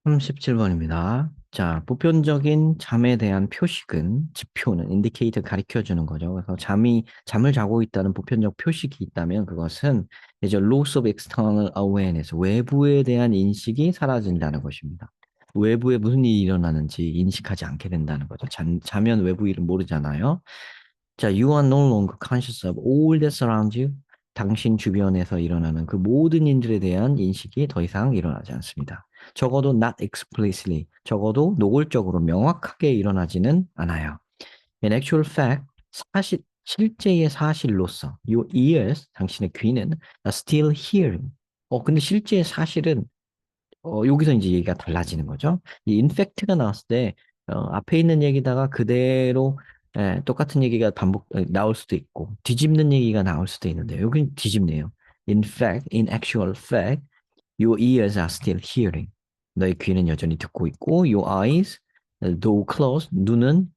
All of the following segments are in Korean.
37번입니다. 자, 보편적인 잠에 대한 표식은, 지표는, 인디케이터 가리켜주는 거죠. 그래서 잠을 자고 있다는 보편적 표식이 있다면 그것은 이제 loss of external awareness, 외부에 대한 인식이 사라진다는 것입니다. 외부에 무슨 일이 일어나는지 인식하지 않게 된다는 거죠. 자면 외부 일은 모르잖아요. 자, you are no longer conscious of all that surrounds you. 당신 주변에서 일어나는 그 모든 일들에 대한 인식이 더 이상 일어나지 않습니다. 적어도 not explicitly, 적어도 노골적으로 명확하게 일어나지는 않아요. In actual fact, 실제의 사실로서 your ears, 당신의 귀는 are still hearing. 근데 실제의 사실은 여기서 이제 얘기가 달라지는 거죠. 이 인팩트가 나왔을 때 앞에 있는 얘기다가 그대로 똑같은 얘기가 나올 수도 있고 뒤집는 얘기가 나올 수도 있는데 여기는 뒤집네요. In actual fact, your ears are still hearing. 너의 귀는 여전히 듣고 있고 your eyes, though closed, 눈은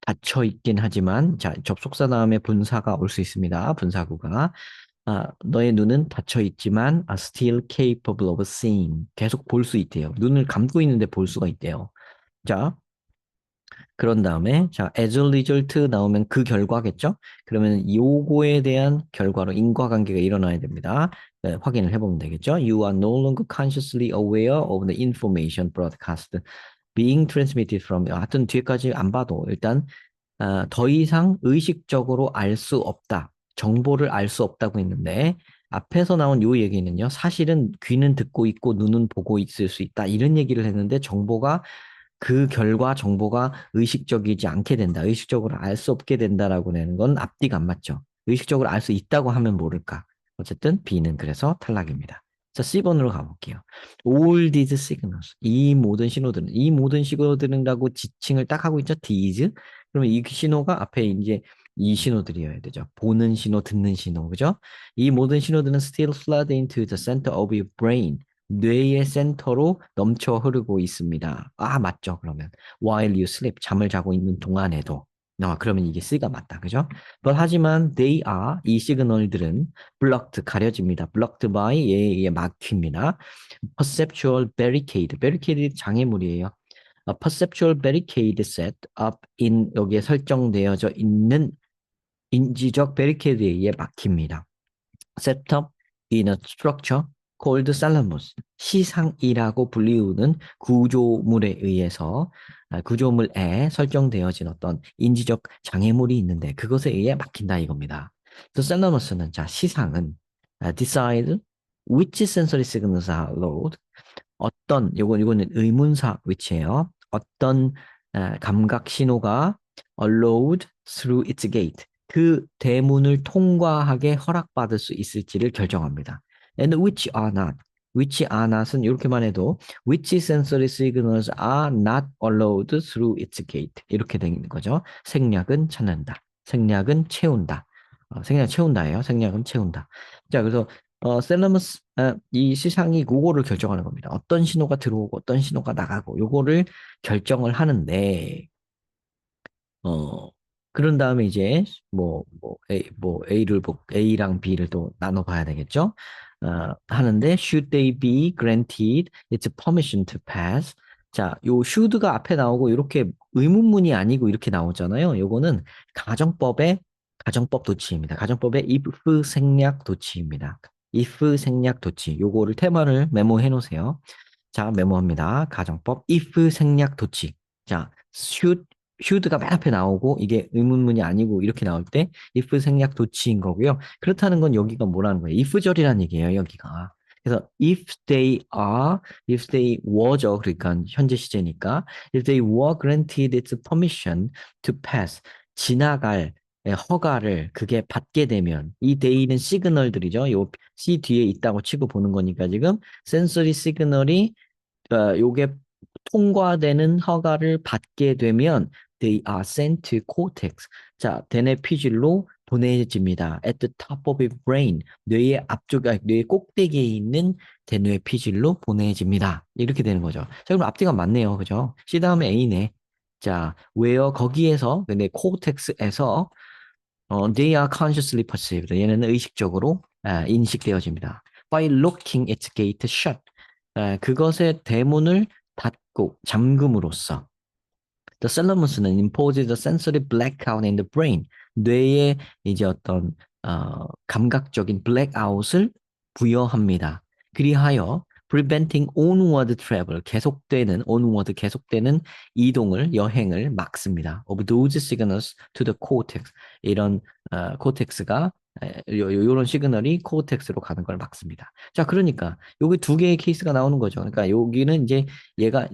닫혀 있긴 하지만 자, 접속사 다음에 분사가 올 수 있습니다. 분사구가. 너의 눈은 닫혀 있지만 still capable of seeing. 계속 볼 수 있대요. 눈을 감고 있는데 볼 수가 있대요. 자, 그런 다음에 자, as a result 나오면 그 결과겠죠? 그러면 요거에 대한 결과로 인과관계가 일어나야 됩니다. 네, 확인을 해보면 되겠죠? You are no longer consciously aware of the information broadcast being transmitted from. 하여튼 뒤에까지 안 봐도 일단 더 이상 의식적으로 알 수 없다. 정보를 알 수 없다고 했는데 앞에서 나온 요 얘기는요. 사실은 귀는 듣고 있고 눈은 보고 있을 수 있다. 이런 얘기를 했는데 그 결과 정보가 의식적이지 않게 된다. 의식적으로 알 수 없게 된다라고 내는 건 앞뒤가 안 맞죠. 의식적으로 알 수 있다고 하면 모를까. 어쨌든 B는 그래서 탈락입니다. 자, C번으로 가볼게요. All these signals. 이 모든 신호들은라고 지칭을 딱 하고 있죠. these. 그러면 이 신호가 앞에 이제 이 신호들이어야 되죠. 보는 신호, 듣는 신호, 그죠? 이 모든 신호들은 still flood into the center of your brain. 뇌의 센터로 넘쳐 흐르고 있습니다. 맞죠, 그러면. While you sleep, 잠을 자고 있는 동안에도. 그러면 이게 C가 맞다, 그죠? 하지만 이 시그널들은 blocked, 가려집니다. blocked by, 얘 막힙니다. perceptual barricade, barricade 장애물이에요. perceptual barricade set up in, 여기에 설정되어져 있는 인지적 베리케이드에 의해 막힙니다. set up in a structure called thalamus. 시상이라고 불리우는 구조물에 의해서 구조물에 설정되어진 어떤 인지적 장애물이 있는데 그것에 의해 막힌다 이겁니다. 또 thalamus는 자 시상은 decide which sensory signals are allowed. 이거는 의문사 위치예요. 어떤 감각 신호가 allowed through its gate. 그 대문을 통과하게 허락받을 수 있을지를 결정합니다. And which are not. which are not은 이렇게만 해도 which sensory signals are not allowed through its gate. 이렇게 되는 거죠. 생략은 찾는다. 생략은 채운다. 생략 채운다예요. 생략은 채운다. 자, 그래서 셀러머스 이 시상이 그거를 결정하는 겁니다. 어떤 신호가 들어오고 어떤 신호가 나가고 요거를 결정을 하는데 어 그런 다음에 이제 A랑 B를 또 나눠 봐야 되겠죠? 하는데 should they be granted its permission to pass? 자, 요 should가 앞에 나오고 이렇게 의문문이 아니고 이렇게 나오잖아요. 요거는 가정법 도치입니다. 가정법의 if 생략 도치입니다. if 생략 도치. 요거를 테마를 메모해 놓으세요. 자, 메모합니다. 가정법 if 생략 도치. 자, should가 맨 앞에 나오고 이게 의문문이 아니고 이렇게 나올 때 if 생략 도치인 거고요. 그렇다는 건 여기가 뭐라는 거예요? if절이라는 얘기예요, 여기가. 그래서 if they were죠. 그러니까 현재 시제니까 if they were granted its permission to pass 지나갈 허가를 그게 받게 되면 이 데이는 시그널들이죠. 요 C 뒤에 있다고 치고 보는 거니까 지금 센서리 시그널이 요게 통과되는 허가를 받게 되면 they are sent to cortex. 자, 대뇌 피질로 보내집니다. At the top of your brain. 뇌의 꼭대기에 있는 대뇌 피질로 보내집니다. 이렇게 되는 거죠. 자, 그럼 앞뒤가 맞네요. 그죠? C 다음에 A네. 자, where 거기에서 근데 코텍스에서 they are consciously perceived. 얘는 의식적으로 인식되어집니다. By locking its gate shut. 그것의 대문을 닫고 잠금으로써 The thalamus는 imposes a sensory blackout in the brain. 뇌에 이제 어떤 감각적인 blackout을 부여합니다. 그리하여 preventing onward travel, 계속되는 이동을, 여행을 막습니다. Of those signals to the cortex. 이런 코텍스가 이런 시그널이 코텍스로 가는 걸 막습니다. 자, 그러니까 여기 두 개의 케이스가 나오는 거죠. 그러니까 여기는 이제 얘가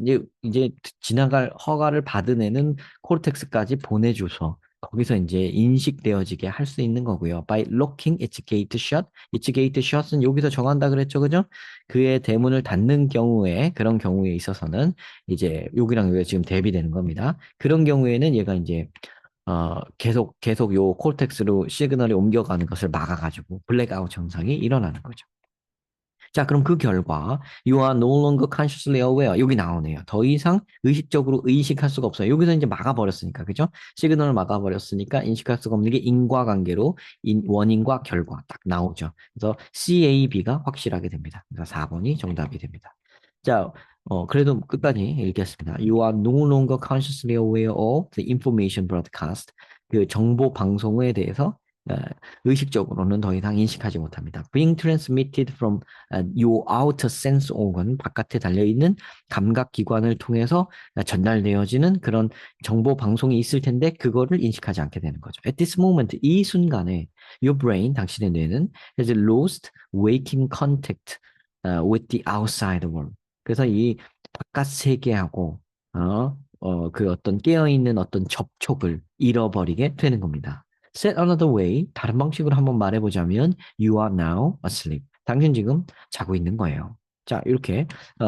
이제 지나갈 허가를 받은 애는 코르텍스까지 보내줘서 거기서 이제 인식되어지게 할 수 있는 거고요. By locking its gate shut. its gate shut은 여기서 정한다 그랬죠, 그죠? 그의 대문을 닫는 경우에 그런 경우에 있어서는 이제 여기랑 여기가 지금 대비되는 겁니다. 그런 경우에는 얘가 이제 계속 요 콜텍스로 시그널이 옮겨가는 것을 막아가지고 블랙아웃 현상이 일어나는 거죠. 자, 그럼 그 결과 you are no longer consciously aware 여기 나오네요. 더 이상 의식적으로 의식할 수가 없어요. 여기서 이제 막아버렸으니까 그죠? 시그널을 막아버렸으니까 인식할 수가 없는 게 인과관계로 원인과 결과 딱 나오죠. 그래서 CAB가 확실하게 됩니다. 그래서 4번이 정답이 됩니다. 자, 그래도 끝까지 읽겠습니다. You are no longer consciously aware of the information broadcast. 그 정보 방송에 대해서 어, 의식적으로는 더 이상 인식하지 못합니다. Being transmitted from your outer sense organ, 바깥에 달려있는 감각기관을 통해서 전달되어지는 그런 정보 방송이 있을 텐데 그거를 인식하지 않게 되는 거죠. At this moment, 이 순간에 your brain, 당신의 뇌는 has lost waking contact with the outside world. 그래서 이 바깥 세계하고 그 어떤 깨어있는 어떤 접촉을 잃어버리게 되는 겁니다. Said another way, 다른 방식으로 한번 말해보자면 You are now asleep. 당신 지금 자고 있는 거예요. 자, 이렇게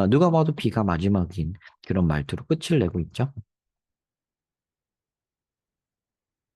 누가 봐도 B가 마지막인 그런 말투로 끝을 내고 있죠.